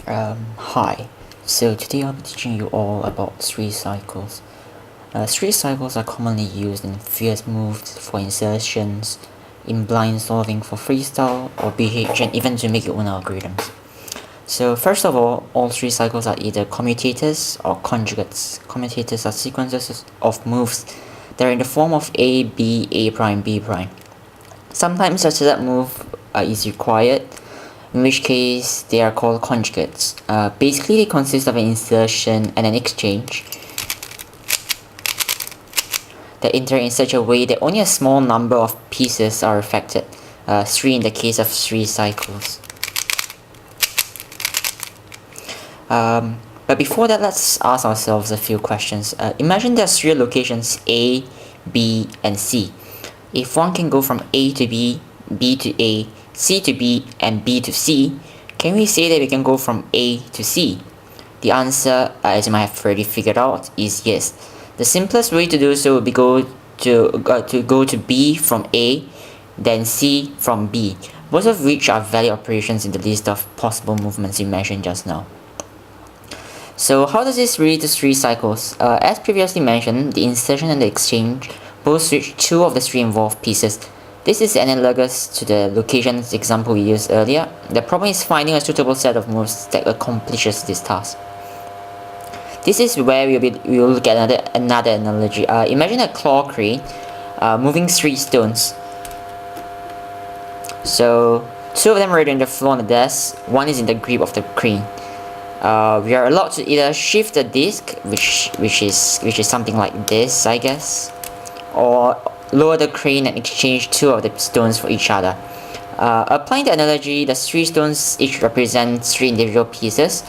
Hi, so today I'll be teaching you all about street cycles. Street cycles are commonly used in fierce moves for insertions, in blind solving for freestyle or BH, and even to make your own algorithms. So first of all street cycles are either commutators or conjugates. Commutators are sequences of moves that are in the form of A, B, A prime, B prime. Sometimes a setup move is required, in which case they are called conjugates. Basically, they consist of an insertion and an exchange that interact in such a way that only a small number of pieces are affected, 3 in the case of 3 cycles. But before that, let's ask ourselves a few questions. Imagine there's 3 locations A, B, and C. If one can go from A to B, B to A, C to B, and B to C, can we say that we can go from A to C? The answer, as you might have already figured out, is yes. The simplest way to do so would be go to B from A, then C from B, both of which are valid operations in the list of possible movements you mentioned just now. So how does this relate to 3 cycles? As previously mentioned, the insertion and the exchange both switch 2 of the 3 involved pieces. This is analogous to the locations example we used earlier. The problem is finding a suitable set of moves that accomplishes this task. This is where we will look at another analogy. Imagine a claw crane moving 3 stones. So 2 of them are on the floor on the desk, 1 is in the grip of the crane. We are allowed to either shift the disc, which is something like this, I guess, or lower the crane and exchange 2 of the stones for each other. Applying the analogy, the 3 stones each represent 3 individual pieces,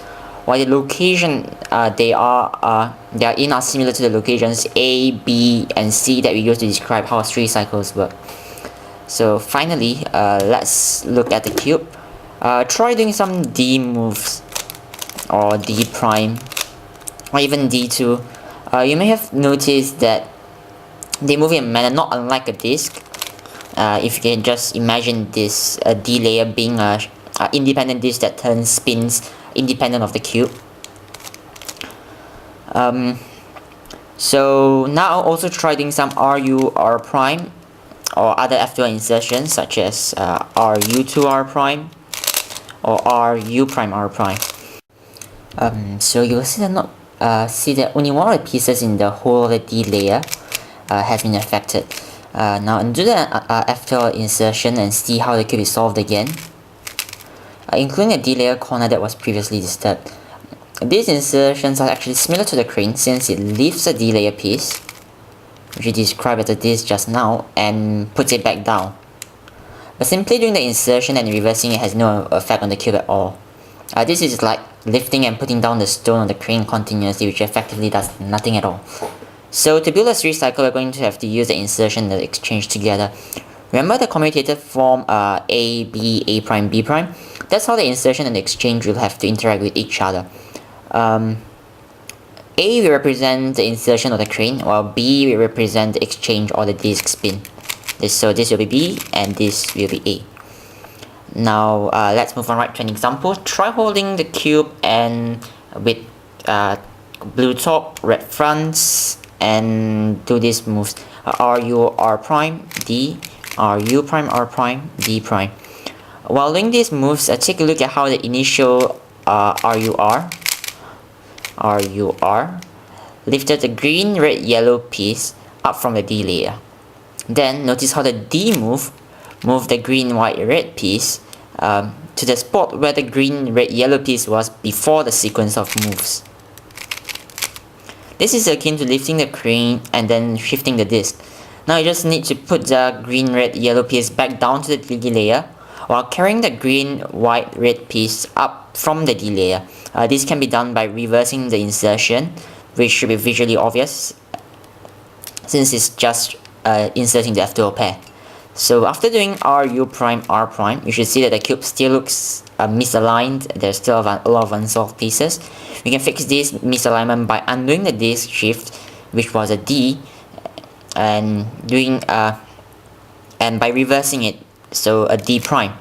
while the location they are in are similar to the locations A, B, and C that we use to describe how 3 cycles work. So finally, let's look at the cube. Try doing some D moves, or D prime, or even D2. You may have noticed that they move in a manner not unlike a disk. If you can just imagine this D layer being a independent disk that spins independent of the cube. So now also try doing some RU R prime or other F2 insertions such as RU2 R prime or RU prime R prime. So you'll see that only one of the pieces in the whole of the D layer has been affected. Now undo the F12 insertion and see how the cube is solved again, including the D layer corner that was previously disturbed. These insertions are actually similar to the crane since it lifts a D layer piece, which we described as a disk just now, and puts it back down. But simply doing the insertion and reversing it has no effect on the cube at all. This is like lifting and putting down the stone on the crane continuously, which effectively does nothing at all. So to build a 3 cycle, we're going to have to use the insertion and the exchange together. Remember the commutator form A, B, A prime, B prime? That's how the insertion and the exchange will have to interact with each other. A will represent the insertion of the crane, while B will represent the exchange or the disc spin. So this will be B and this will be A. Now let's move on right to an example. Try holding the cube and with blue top, red fronts, and do these moves. RU R prime, D, RU prime, R prime, D prime. While doing these moves, take a look at how the initial RUR lifted the green, red, yellow piece up from the D layer. Then notice how the D move moved the green, white, red piece to the spot where the green, red, yellow piece was before the sequence of moves. This is akin to lifting the crane and then shifting the disc. Now you just need to put the green, red, yellow piece back down to the D layer while carrying the green, white, red piece up from the D layer. This can be done by reversing the insertion, which should be visually obvious since it's just inserting the F2 pair. So after doing RU prime, R prime, you should see that the cube still looks misaligned. There's still a lot of unsolved pieces. We can fix this misalignment by undoing the disc shift, which was a D, and by reversing it, so a D prime.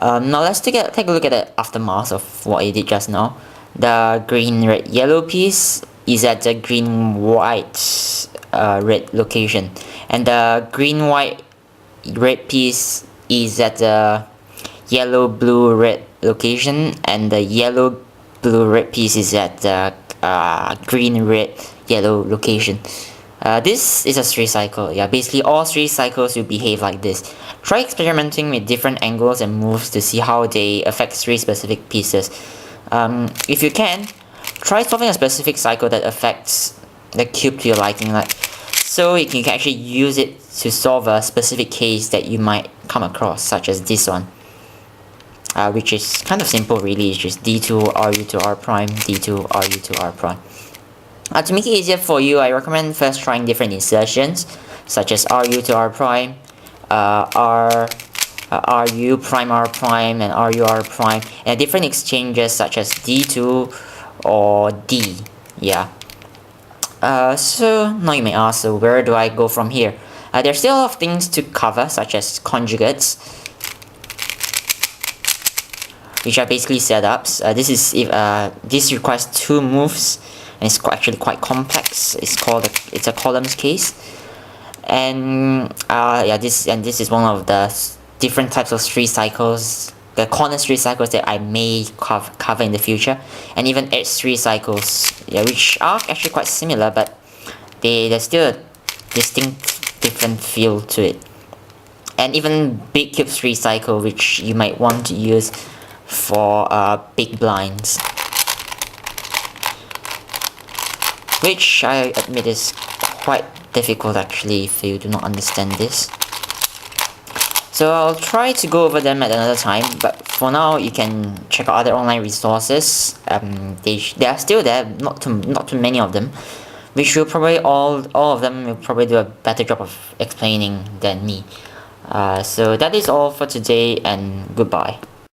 Now let's take a look at the aftermath of what I did just now. The green, red, yellow piece is at the green, white, red location, and the green, white, red piece is at the yellow, blue, red location, and the yellow, blue, red piece is at the green, red, yellow location. This is a 3 cycle. Yeah, basically all 3 cycles will behave like this. Try experimenting with different angles and moves to see how they affect 3 specific pieces. If you can, try solving a specific cycle that affects the cube to your liking, so you can actually use it to solve a specific case that you might come across, such as this one. Which is kind of simple really. It's just d2 ru to r prime, d2 ru to r prime. To make it easier for you, I recommend first trying different insertions, such as ru to r prime, ru prime r prime, and ru r prime, and different exchanges such as d2 or d. Yeah. So now you may ask, so where do I go from here? There's still a lot of things to cover, such as conjugates, which are basically setups. This requires 2 moves, and it's actually quite complex. It's a columns case, and this is one of the different types of 3 cycles, the corner 3 cycles that I may cover in the future, and even edge 3 cycles, which are actually quite similar, but there's still a distinct different feel to it, and even big cube 3 cycle, which you might want to use for big blinds, which I admit is quite difficult actually if you do not understand this. So I'll try to go over them at another time, but for now you can check out other online resources. They are still there, not too many of them, which will probably all of them will probably do a better job of explaining than me. So that is all for today, and goodbye.